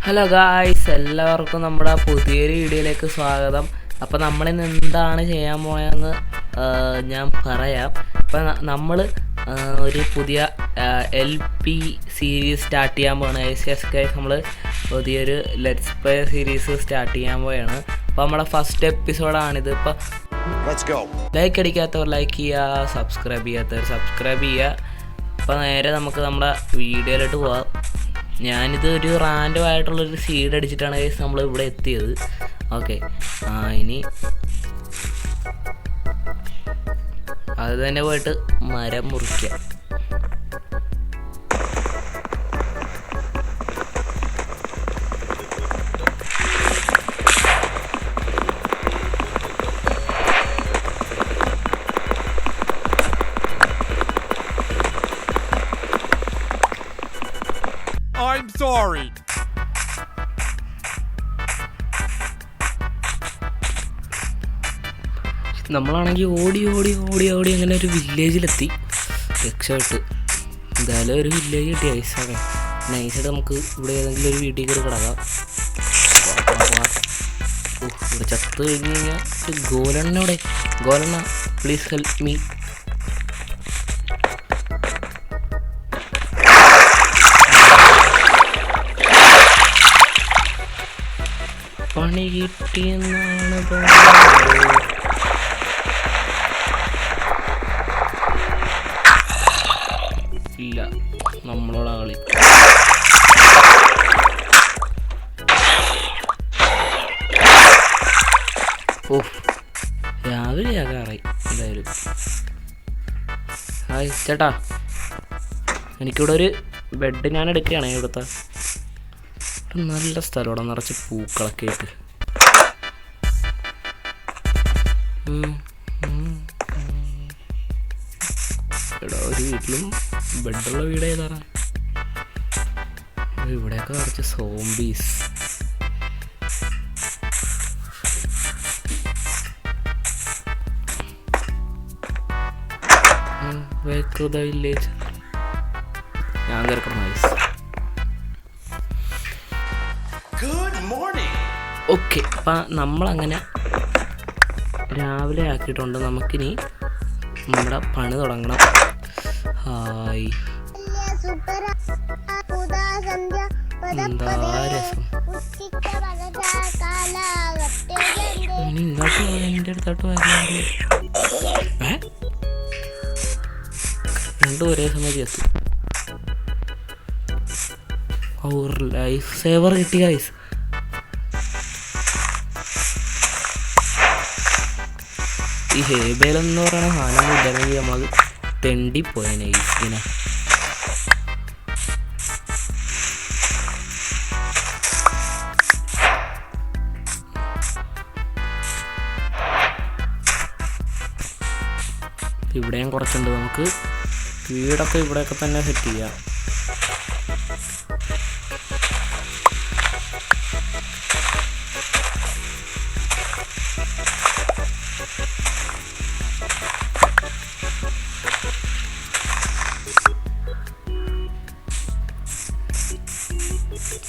Hello guys, എല്ലാവർക്കും നമ്മുടെ പുതിയൊരു വീഡിയോയിലേക്ക് സ്വാഗതം. അപ്പോൾ നമ്മളിന്ന് എന്താണ് ചെയ്യാൻ പോയതെന്ന് ഞാൻ പറയാം. അപ്പം നമ്മൾ ഒരു പുതിയ LP സീരീസ് സ്റ്റാർട്ട് ചെയ്യാൻ പോവാണ്. ഗൈസ് നമ്മൾ പുതിയൊരു ലെറ്റ്സ് പ്ലേ സീരീസ് സ്റ്റാർട്ട് ചെയ്യാൻ പോവുകയാണ്. അപ്പോൾ നമ്മുടെ ഫസ്റ്റ് എപ്പിസോഡാണിത്. ഇപ്പോൾ ലൈക്ക് അടിക്കാത്തവർ ലൈക്ക് ചെയ്യുക, സബ്സ്ക്രൈബ് ചെയ്യാത്തവർ സബ്സ്ക്രൈബ് ചെയ്യുക. അപ്പോൾ നേരെ നമുക്ക് നമ്മുടെ വീഡിയോയിലോട്ട് പോവാം. ഞാനിത് ഒരു റാൻഡം ആയിട്ടുള്ളൊരു സീഡ് അടിച്ചിട്ടാണ് ഗൈസ് നമ്മൾ ഇവിടെ എത്തിയത്. ഓക്കെ, ഇനി അത് തന്നെ പോയിട്ട് മരം മുറിക്കാം. I'm sorry. നമ്മളാണെങ്കിൽ ഓടി ഓടി ഓടി ഓടി അങ്ങനെ ഒരു വില്ലേജിലെത്തി, രക്ഷപ്പെട്ട്. എന്തായാലും ഒരു വില്ലേജ് കിട്ടി ഐസാണ്. നൈസായിട്ട് നമുക്ക് ഇവിടെ ഏതെങ്കിലും ഒരു വീട്ടിൽ കയറി കിടക്കാം. ഇവിടെ ചത്ത് കഴിഞ്ഞ് കഴിഞ്ഞാൽ ഗോലെണ്ണോടെ, ഗോലെണ്ണ പ്ലീസ് ഹെൽപ്പ് മീ. പണി കിട്ടിയെന്നാണ് ഇല്ല, നമ്മളോട് കളി. ഓ, രാവിലെ ആകാറായി. എന്തായാലും ഹായ് ചേട്ടാ, എനിക്കിവിടെ ഒരു ബെഡ് ഞാൻ എടുക്കുകയാണ്. ഇവിടുത്തെ നല്ല സ്ഥലം, ഇവിടെ നിറച്ച് പൂക്കളൊക്കെ ആയിട്ട്. ഇവിടെ ഒരു വീട്ടിലും ബെഡുള്ള വീട് ഏതാണ്? ഇവിടെയൊക്കെ നിറച്ച് സോംബീസ്. വില്ലേജ് ഞാൻ കേൾക്കണം. ഓക്കെ, അപ്പം നമ്മളങ്ങനെ രാവിലെ ആക്കിയിട്ടുണ്ട്. നമുക്കിനി നമ്മുടെ പണി തുടങ്ങണം. ഹായ്, എന്താ രസം. ഇനി ഇങ്ങോട്ട് പോയാൽ എൻ്റെ അടുത്തോട്ട് വരാൻ രണ്ടും ഒരേ സമയം എത്തും. ലൈഫ് സേവർ കിട്ടി ഗൈസ്. ഈ ഹേബേലെന്ന് പറയുന്ന സാധനം ഇല്ലെങ്കിൽ നമ്മൾ തെണ്ടിപ്പോയനെ ഈസിനെ. ഇവിടെയും കുറച്ചുണ്ട്. നമുക്ക് വീടൊക്കെ ഇവിടെയൊക്കെ തന്നെ സെറ്റ് ചെയ്യാം.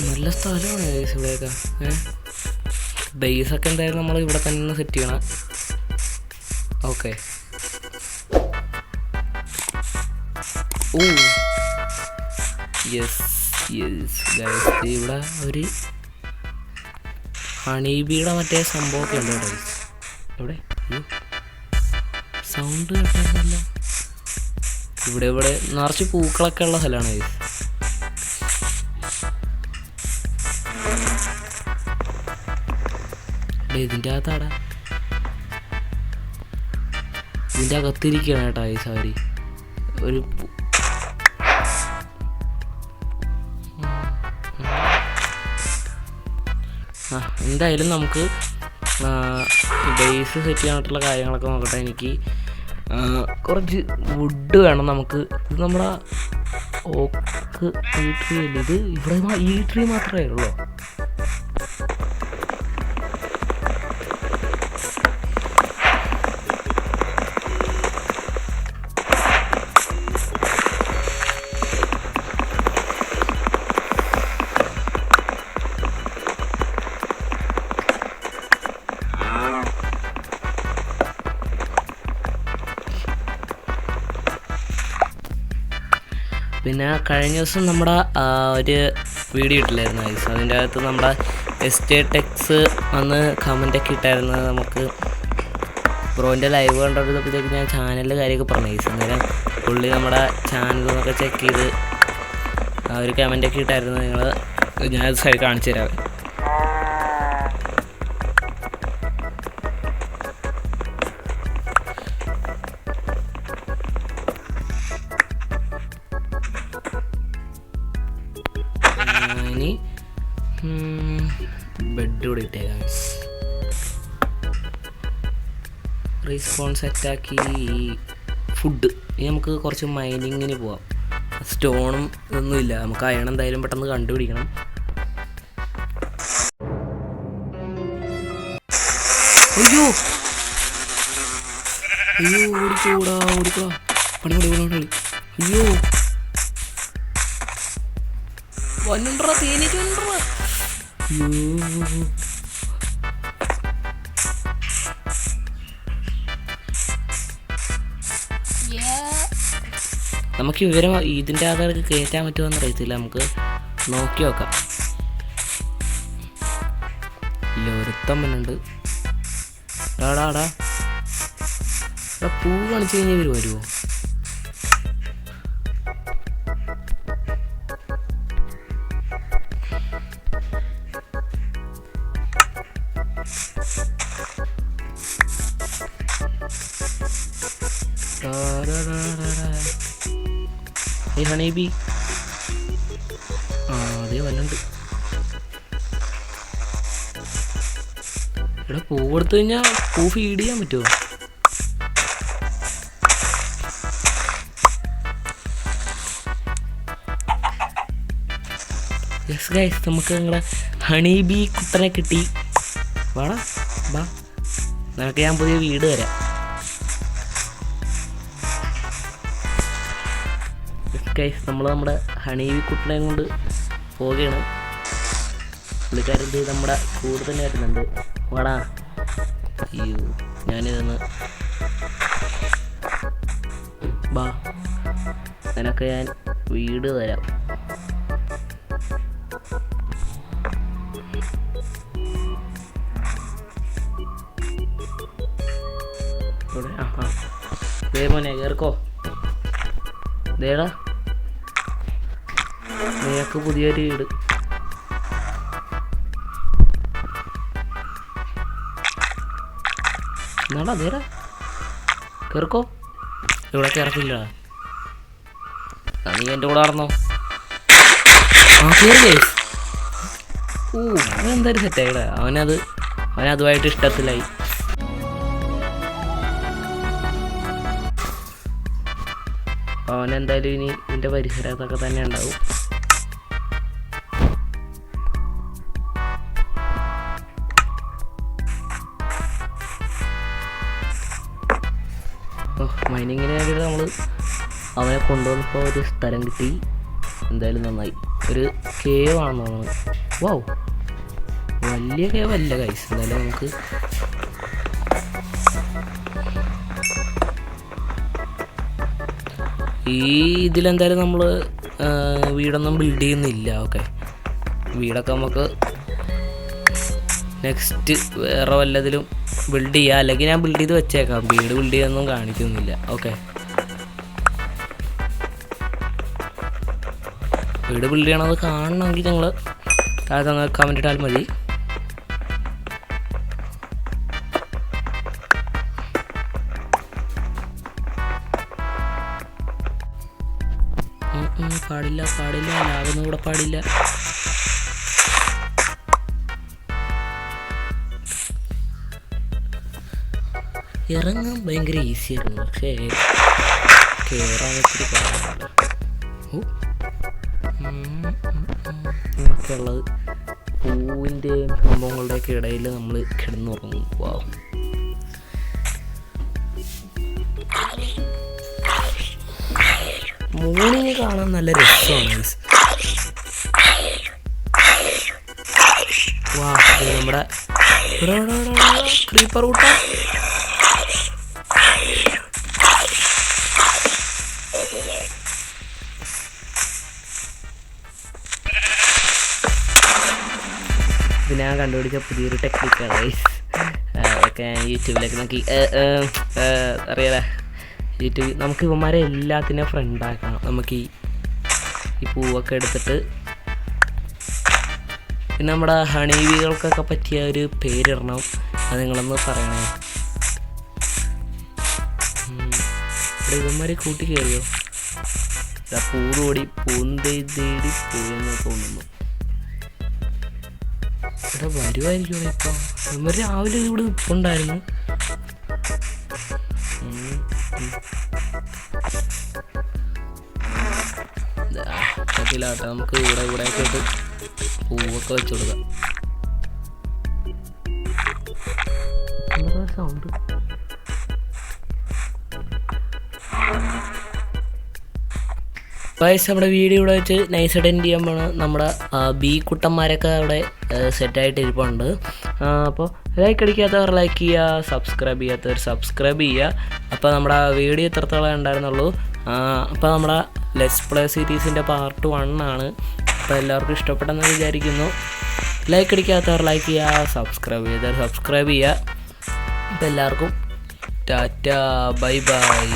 നല്ല സ്ഥലമാണ് ഇവിടെയൊക്കെ. ബേസൊക്കെ എന്തായാലും നമ്മൾ ഇവിടെ തന്നെ സെറ്റ് ചെയ്യണം. Okay, oh yes yes guys, ഇവിടെ ഒരു ഹണീബിയുടെ മറ്റേ സംഭവമൊക്കെ ഉണ്ട് കേട്ടോ. ഇവിടെ സൗണ്ട് കേട്ടല്ല. ഇവിടെ ഇവിടെ നിറച്ച് പൂക്കളൊക്കെ ഉള്ള സ്ഥലമാണ് ഗൈസ്. ഇതിൻ്റെ അകത്താടാ, ഇതിൻ്റെ അകത്തിരിക്കുകയാണ് കേട്ടോ ഈ സാരി. ഒരു എന്തായാലും നമുക്ക് ബേസ് സെറ്റ് ചെയ്യാനായിട്ടുള്ള കാര്യങ്ങളൊക്കെ നോക്കട്ടെ. എനിക്ക് കുറച്ച് വുഡ് വേണം. നമുക്ക് ഇത് നമ്മുടെ ഓക്ക് ഈ ട്രീ അല്ലേ ഇത്? ഇവിടെ ഈ ട്രീ മാത്രമേ ഉള്ളൂ. പിന്നെ കഴിഞ്ഞ ദിവസം നമ്മുടെ ഒരു വീഡിയോ ഇട്ടില്ലായിരുന്നു ഗൈസ്. അതിൻ്റെ അകത്ത് നമ്മുടെ എസ്റ്റേടെക്സ് വന്ന് കമൻ്റൊക്കെ ഇട്ടായിരുന്നു. നമുക്ക് ബ്രോൻ്റെ ലൈവ് കണ്ടുകൊടുത്തപ്പോഴത്തേക്ക് ഞാൻ ചാനലിൽ കാര്യമൊക്കെ പറഞ്ഞു ഗൈസ്. അന്നേരം പുള്ളി നമ്മുടെ ചാനലൊക്കെ ചെക്ക് ചെയ്ത് ആ ഒരു കമൻ്റൊക്കെ ഇട്ടായിരുന്നു. ഞാൻ സൈഡ് കാണിച്ചു തരാം. ഇനി ബെഡ് കൂടെ ഇട്ടേക്കാം. റെസ്പോൺസ് സെറ്റാക്കി ഫുഡ്. ഇനി നമുക്ക് കുറച്ച് മൈനിങ്ങിന് പോവാം. സ്റ്റോണും ഇതൊന്നുമില്ല, നമുക്ക് അയൺ എന്തായാലും പെട്ടെന്ന് കണ്ടുപിടിക്കണം. അയ്യോ അയ്യോ ഓടിക്കോടാ ഓടിക്കോടാ പണി പണി പണി പണി. അയ്യോ വന്നുണ്ടോ തേനീക്ക് വന്നുണ്ടോ. നമുക്ക് ഇവരെ ഇതിൻ്റെ ആധാർക്ക് കയറ്റാൻ പറ്റുമെന്ന് അറിയത്തില്ല. നമുക്ക് നോക്കി നോക്കാം. ഇല്ല, ഒരുത്തം വന്നുണ്ട്. ടാടാടാ പൂ കാണിച്ചു കഴിഞ്ഞാൽ ഇവർ വരുമോ? ഹണീബി അതേ വല്ലുണ്ട്. ഇവിടെ പൂ കൊടുത്തു കഴിഞ്ഞാൽ പൂ ഫീഡ് ചെയ്യാൻ പറ്റുമോ? യെസ് ഗൈസ്, നമുക്ക് നിങ്ങളുടെ ഹണീബി കുട്ടനെ കിട്ടി. വാടാ വാ, നിനക്ക് ഞാൻ പുതിയ വീട് തരാം. ഗൈസ്, നമ്മൾ നമ്മുടെ ഹണീബി കുട്ടനെ കൊണ്ട് പോവുകയാണ്. പുള്ളിക്കാരൻ നമ്മുടെ കൂടെ തന്നെ വരുന്നുണ്ട്. വാടാ. അയ്യോ, ഞാനിതൊന്ന് ബാ, നിനക്ക് ഞാൻ വീട് തരാം. ദേ മോനെ കേർക്കോ. ദേടാ, നിനക്ക് പുതിയൊരു വീട്. എന്നാടാ ദേടാ കേർക്കോ. ഇവിടെ കേറക്കില്ല. നീ എൻ്റെ കൂടെ നടന്നോ. കേറി. അവനെന്തായാലും സെറ്റായിടാ. അവനതുമായിട്ട് ഇഷ്ടത്തിലായി. അവനെന്തായാലും ഇനി ഇതിൻ്റെ പരിസരത്തൊക്കെ തന്നെ ഉണ്ടാവും. മൈനിങ്ങിന് വേണ്ടിയിട്ട് നമ്മൾ അവനെ കൊണ്ടുവന്നപ്പോൾ ഒരു സ്ഥലം കിട്ടി. എന്തായാലും നന്നായി. ഒരു കേവ് ആണെന്ന് തോന്നുന്നു. വൗ, വലിയ കേവ് അല്ല ഗൈസ്. എന്തായാലും നമുക്ക് ഈ ഇതിലെന്തായാലും നമ്മൾ വീടൊന്നും ബിൽഡ് ചെയ്യുന്നില്ല. ഓക്കെ, വീടൊക്കെ നമുക്ക് നെക്സ്റ്റ് വേറെ വല്ലതിലും ബിൽഡ് ചെയ്യാം. അല്ലെങ്കിൽ ഞാൻ ബിൽഡ് ചെയ്ത് വെച്ചേക്കാം. വീട് ബിൽഡ് ചെയ്യാനൊന്നും കാണിക്കുന്നില്ല. ഓക്കെ, വീട് ബിൽഡ് ചെയ്യണത് കാണണമെങ്കിൽ ഞങ്ങൾ താഴെ കമൻറ്റ് ഇട്ടാൽ മതി. പാടില്ല പാടില്ല, ലാഗൊന്നും കൂടെ പാടില്ല. ഇറങ്ങാൻ ഭയങ്കര ഈസിയായിരുന്നു, പക്ഷേ കയറാൻ ഒത്തിരി പാടില്ല. ഇങ്ങനെയൊക്കെയുള്ളത് പൂവിൻ്റെയും സംഭവങ്ങളുടെയൊക്കെ ഇടയിൽ നമ്മൾ കിടന്നുറങ്ങും. വാവ്, മോർണിംഗ് കാണാൻ നല്ല രസമാണ്. വാ, നമ്മുടെ ക്രീപ്പർ കൂട്ട. ഇത് ഞാൻ കണ്ടുപിടിച്ച പുതിയൊരു ടെക്നിക്കാണ് ഗൈസ്. അതൊക്കെ ഞാൻ യൂട്യൂബിലേക്ക് നോക്കി അറിയാലേ. യൂട്യൂബ് നമുക്ക് ഇവന്മാരെ എല്ലാത്തിനും ഫ്രണ്ടാക്കണം. നമുക്ക് ഈ പൂവൊക്കെ എടുത്തിട്ട് പിന്നെ നമ്മുടെ ഹണീബികൾക്കൊക്കെ പറ്റിയ ഒരു പേരിടണം. അത് നിങ്ങളൊന്ന് പറയണേ. ഇവിടെ ഇവന്മാരെ കൂട്ടി കയറിയോ? പൂതോടി പൂന്തേടി പോയെന്ന് തോന്നുന്നു. ഇവിടെ വരുമായിരിക്കും. ഇപ്പം ഇവർ രാവിലെ ഇവിടെ നിൽപ്പുണ്ടായിരുന്നു. പറ്റില്ലാട്ടെ. നമുക്ക് ഇവിടെ ഒക്കെ ഇട്ട് പൂവൊക്കെ വെച്ച് കൊടുക്കാം. സൗണ്ട് വയസ്സ് നമ്മുടെ വീഡിയോ ഇവിടെ വെച്ച് നൈസായിട്ട് എൻഡ് ചെയ്യാൻ പോണ്. നമ്മുടെ ബി കുട്ടന്മാരൊക്കെ അവിടെ സെറ്റായിട്ട് ഇരിപ്പുണ്ട്. അപ്പോൾ ലൈക്ക് അടിക്കാത്തവർ ലൈക്ക് ചെയ്യുക, സബ്സ്ക്രൈബ് ചെയ്യാത്തവർ സബ്സ്ക്രൈബ് ചെയ്യുക. അപ്പോൾ നമ്മുടെ വീഡിയോ ഇത്രത്തോളം ഉണ്ടായിരുന്നുള്ളൂ. അപ്പോൾ നമ്മുടെ ലെറ്റ്സ് പ്ലേ സീരീസിൻ്റെ പാർട്ട് 1 ആണ്. അപ്പോൾ എല്ലാവർക്കും ഇഷ്ടപ്പെട്ടെന്ന് വിചാരിക്കുന്നു. ലൈക്ക് അടിക്കാത്തവർ ലൈക്ക് ചെയ്യുക, സബ്സ്ക്രൈബ് ചെയ്തവർ സബ്സ്ക്രൈബ് ചെയ്യുക. അപ്പോൾ എല്ലാവർക്കും ടാറ്റ, ബൈ ബൈ.